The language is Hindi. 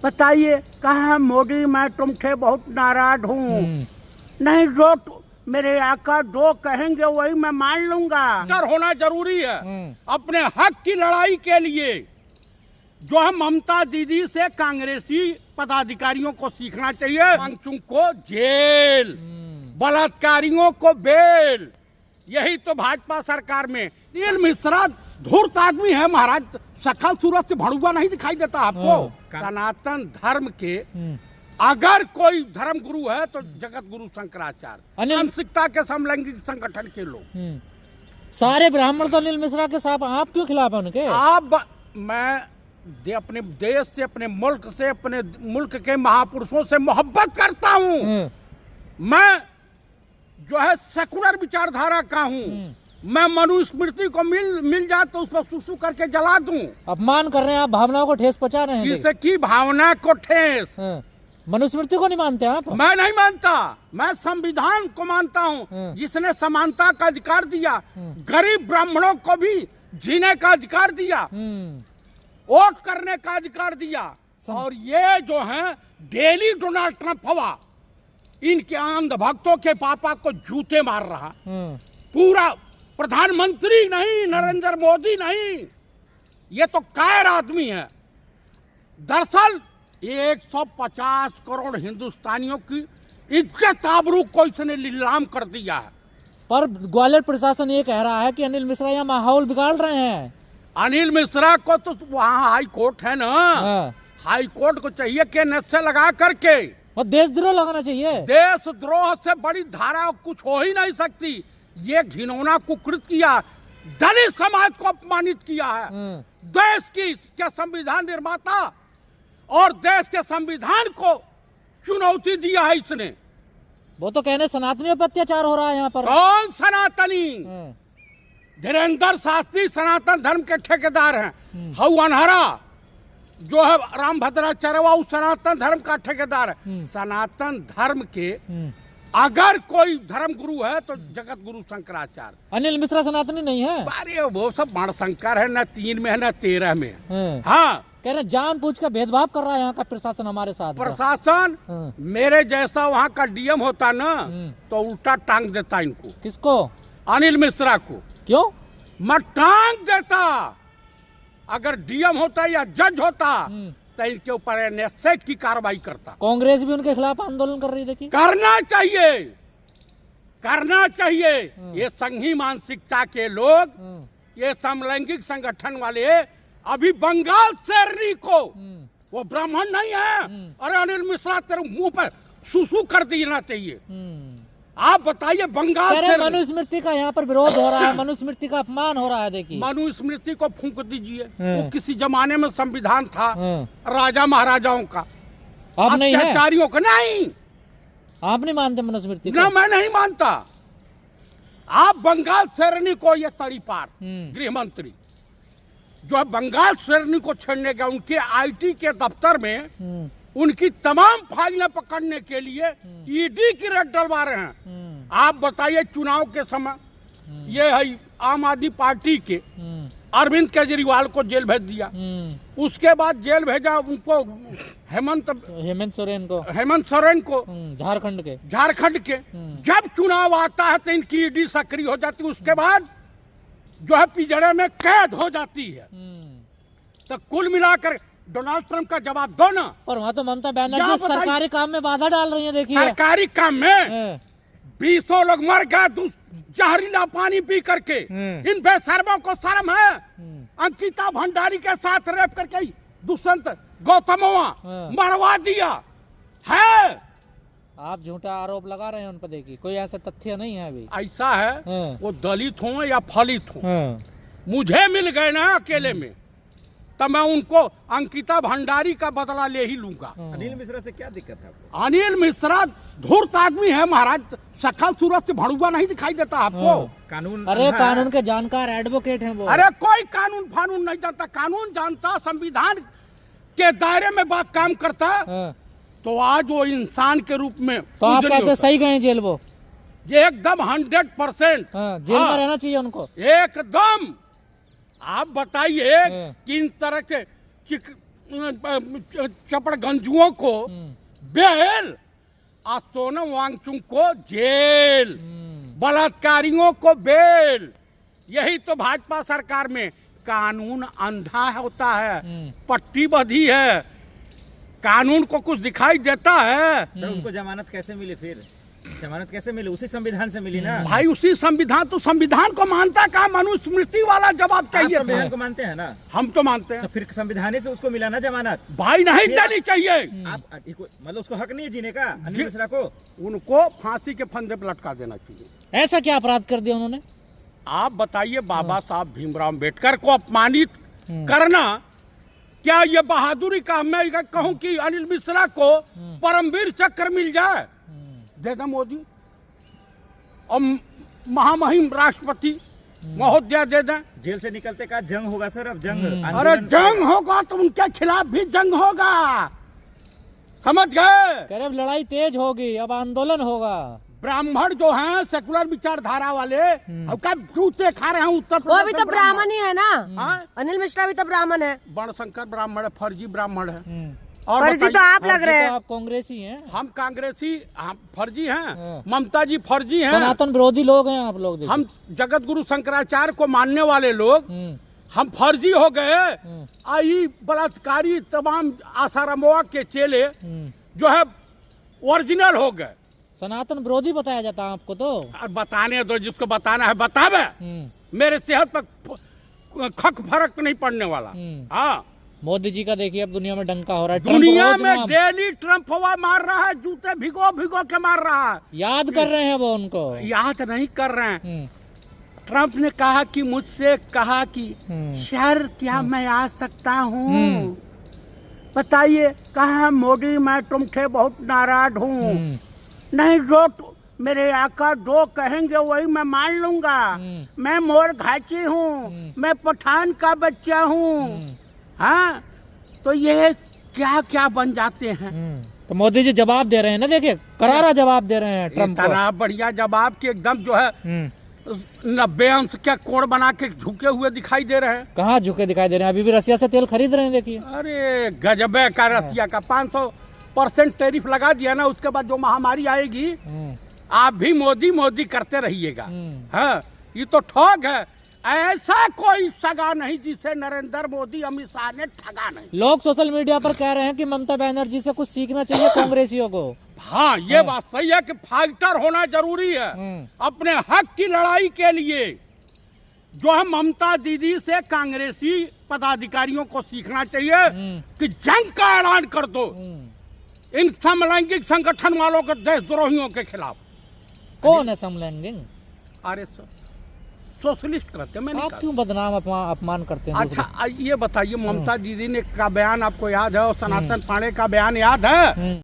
बताइए, कहा मोदी मैं तुमसे बहुत नाराज हूँ। नहीं, जो मेरे आका जो कहेंगे वही मैं मान लूंगा। होना जरूरी है अपने हक की लड़ाई के लिए। जो है ममता दीदी से कांग्रेसी पदाधिकारियों को सीखना चाहिए। पंचुंग को जेल, बलात्कारियों को बेल, यही तो भाजपा सरकार में। अनिल मिश्रा धूर्त आदमी है महाराज, शकल सूरत से भड़ुआ नहीं दिखाई देता आपको। सनातन धर्म के अगर कोई धर्म गुरु है तो जगत गुरु शंकराचार्य, मानसिकता के समलैंगिक संगठन के लोग। सारे ब्राह्मण तो अनिल मिश्रा के साथ, आप क्यों खिलाफ है उनके? मैं अपने देश से, अपने मुल्क से, अपने मुल्क के महापुरुषों से मोहब्बत करता हूँ। मैं जो है सेकुलर विचारधारा का हूँ। मैं मनुस्मृति को मिल जाए तो उसको सुसु करके जला दूं। अपमान कर रहे हैं आप, भावनाओं को ठेस पहुंचा रहे हैं। किसकी भावना को ठेस? मनुस्मृति को नहीं मानते आप? मैं नहीं मानता, मैं संविधान को मानता हूँ जिसने समानता का अधिकार दिया, गरीब ब्राह्मणों को भी जीने का अधिकार दिया, वोट करने का अधिकार दिया। और ये जो है डेली डोनाल्ड ट्रंप हवा इनके अंधभक्तों के पापा को जूते मार रहा। पूरा प्रधानमंत्री नहीं, नरेंद्र मोदी नहीं, ये तो कायर आदमी है। दरअसल 150 करोड़ हिंदुस्तानियों की इज्जत आबरू को इसने नीलाम कर दिया है। पर ग्वालियर प्रशासन ये कह रहा है कि अनिल मिश्रा यहाँ माहौल बिगाड़ रहे हैं। अनिल मिश्रा को तो वहाँ हाई कोर्ट है ना, हाई कोर्ट को चाहिए कि नशे लगा करके और देशद्रोह लगाना चाहिए। देशद्रोह से बड़ी धारा कुछ हो ही नहीं सकती। ये घिनौना कुकृत किया, दलित समाज को अपमानित किया है। देश के संविधान निर्माता और देश के संविधान को चुनौती दिया है इसने। वो तो कहने सनातनियों पर अत्याचार हो रहा है यहाँ पर। कौन सनातनी? धीरेन्द्र शास्त्री सनातन धर्म के ठेकेदार हैं। हऊ अनहरा जो है रामभद्राचार्य वो सनातन धर्म का ठेकेदार है। सनातन धर्म के अगर कोई धर्म गुरु है तो जगत गुरु शंकराचार्य। अनिल मिश्रा सनातनी नहीं है? अरे वो सब मणशंकर है, न 3 में है न 13 में। हाँ, कह रहे जानबूझ कर भेदभाव कर रहा है यहाँ का प्रशासन हमारे साथ। प्रशासन मेरे जैसा वहाँ का डीएम होता ना तो उल्टा टांग देता इनको। किसको? अनिल मिश्रा को। क्यों? मैं टांग देता। अगर डीएम होता या जज होता तो इनके ऊपर एनएसए की कार्रवाई करता। कांग्रेस भी उनके खिलाफ आंदोलन कर रही थी। करना चाहिए, करना चाहिए। ये संघी मानसिकता के लोग, ये समलैंगिक संगठन वाले अभी बंगाल शेरनी को, वो ब्राह्मण नहीं है, अरे अनिल मिश्रा तेरे मुंह पर सुसु कर देना चाहिए। आप बताइए बंगाल से मनुस्मृति का यहाँ पर विरोध हो रहा है, मनुस्मृति का अपमान हो रहा है। देखिए मनुस्मृति को फूंक दीजिए। वो किसी जमाने में संविधान था राजा महाराजाओं का, अब नहीं है, अत्याचारियों का नहीं। आप नहीं मानते मनुस्मृति ना? मैं नहीं मानता। आप बंगाल शेरनी को, ये तड़ीपार गृह मंत्री जो है बंगाल शेरनी को छेड़ने का, उनके आईटी के दफ्तर में उनकी तमाम फाइलें पकड़ने के लिए ईडी की रेड डलवा रहे हैं। आप बताइए चुनाव के समय ये है आम आदमी पार्टी के अरविंद केजरीवाल को जेल भेज दिया। उसके बाद जेल भेजा उनको हेमंत सोरेन को झारखंड के। जब चुनाव आता है तो इनकी ईडी सक्रिय हो जाती है, उसके बाद जो है पिंजड़े में कैद हो जाती है। तो कुल मिलाकर डोनाल्ड ट्रंप का जवाब दो ना। पर वहाँ तो ममता बनर्जी सरकारी काम में बाधा डाल रही है। देखिए सरकारी काम में 20 लोग मर गए जहरीला पानी पी करके। इन बेशर्मों को शर्म है? अंकिता भंडारी के साथ रेप करके दुष्यंत गौतमवा मरवा दिया है। आप झूठा आरोप लगा रहे हैं उन पर। देखिए कोई ऐसा तथ्य नहीं है अभी। ऐसा है वो दलित हो या फलित हो, मुझे मिल गए ना अकेले में तो मैं उनको अंकिता भंडारी का बदला ले ही लूंगा। अनिल मिश्रा से क्या दिक्कत है आपको? अनिल मिश्रा धूर्त आदमी है महाराज, शकल सूरत से भड़ुआ नहीं दिखाई देता आपको। कानून, अरे कानून के जानकार एडवोकेट हैं वो। अरे कोई कानून फानून नहीं जानता, कानून जानता, संविधान के दायरे में बात काम करता। तो आज वो इंसान के रूप में तो आप कहते सही गए जेल? वो ये एकदम 100% जेल में रहना चाहिए उनको एकदम। आप बताइए किन तरह के चपड़गंजुओं को बेल और सोनम वांगचुक को जेल, बलात्कारियों को बेल। यही तो भाजपा सरकार में कानून अंधा होता है, पट्टी बंधी है, कानून को कुछ दिखाई देता है। सर उनको जमानत कैसे मिली फिर? जमानत कैसे मिली? उसी संविधान से मिली ना भाई, उसी संविधान, तो संविधान को मानता का मनुस्मृति वाला जवाब आप चाहिए। संविधान को मानते हैं ना? हम तो मानते हैं। तो फिर संविधान से उसको मिला ना जमानत। भाई नहीं देनी चाहिए। आप मतलब उसको हक नहीं है जीने का, अनिल मिश्रा को? उनको फांसी के फंदे पर लटका देना चाहिए। ऐसा क्या अपराध कर दिया उन्होंने? आप बताइए, बाबा साहब भीमराव अम्बेडकर को अपमानित करना क्या ये बहादुरी का? मैं ये कहूं कि अनिल मिश्रा को परमवीर चक्र मिल जाए, दे दे मोदी, और महामहिम राष्ट्रपति महोदया दे दें। जेल से निकलते का जंग होगा सर, अब जंग। अरे जंग होगा तो उनके खिलाफ भी जंग होगा, समझ गए? कह रहे अब लड़ाई तेज होगी, अब आंदोलन होगा। ब्राह्मण जो हैं, सेकुलर विचारधारा वाले, अब क्या जूते खा रहे हैं उत्तर वो प्रदेश भी में तो ब्राह्मण ही है ना। हाँ? अनिल मिश्रा भी तो ब्राह्मण है। वर्णशंकर ब्राह्मण है, फर्जी ब्राह्मण है। और फर्जी तो बताइए, आप लग रहे हैं। आप कांग्रेसी हैं, हम कांग्रेसी, हम फर्जी हैं, ममता जी फर्जी हैं, सनातन विरोधी लोग हैं आप लोग। हम जगत गुरु शंकराचार्य को मानने वाले लोग हम फर्जी हो गए। आई बलात्कारी तमाम आसारामोआ के चेले जो है ओरिजिनल हो गए। सनातन विरोधी बताया जाता है आपको तो। और बताने दो, जिसको बताना है बतावे। मेरे सेहत पर खक फर्क नहीं पड़ने वाला। हाँ, मोदी जी का देखिए अब दुनिया में डंका हो रहा है। दुनिया ट्रंप रोज में ना डेली ट्रम्प हवा मार रहा है, जूते भिगो भिगो के मार रहा है। याद कर रहे हैं वो उनको। याद नहीं कर रहे हैं। ट्रम्प ने कहा कि मुझसे कहा कि सर क्या मैं आ सकता हूँ? बताइए, कहा मोदी मैं तुमसे बहुत नाराज हूँ। नहीं, जो मेरे आका जो कहेंगे वही मैं मान लूंगा। मैं मोर घाची हूँ, मैं पठान का बच्चा हूँ। हाँ, तो ये क्या क्या बन जाते हैं। तो मोदी जी जवाब दे रहे हैं ना, देखिए करारा जवाब दे रहे हैं ट्रम्प को। इतना बढ़िया जवाब कि एकदम जो है 90 अंश के कोण बना के झुके हुए दिखाई दे रहे हैं। कहाँ झुके दिखाई दे रहे हैं? अभी भी रसिया से तेल खरीद रहे हैं, देखिए। अरे गजबे का रसिया का 500% टैरिफ लगा दिया ना, उसके बाद जो महामारी आएगी आप भी मोदी मोदी करते रहिएगा। हाँ, ये तो ठग है। ऐसा कोई सगा नहीं जिसे नरेंद्र मोदी अमित शाह ने ठगा नहीं। लोग सोशल मीडिया पर कह रहे हैं कि ममता बनर्जी से कुछ सीखना चाहिए कांग्रेसियों को। हाँ, ये बात सही है कि फाइटर होना जरूरी है अपने हक की लड़ाई के लिए। जो है ममता दीदी से कांग्रेसी पदाधिकारियों को सीखना चाहिए कि जंग का ऐलान कर दो इन समलैंगिक संगठन वालों के, देशद्रोहियों के खिलाफ। कौन है समलैंगिक? आरएसएस सोशलिस्ट कहते हैं। मैं नहीं आप क्यों बदनाम अपमान करते हैं? अच्छा, ये बताइए, ममता दीदी ने का बयान आपको याद है और सनातन पांडे का बयान याद है?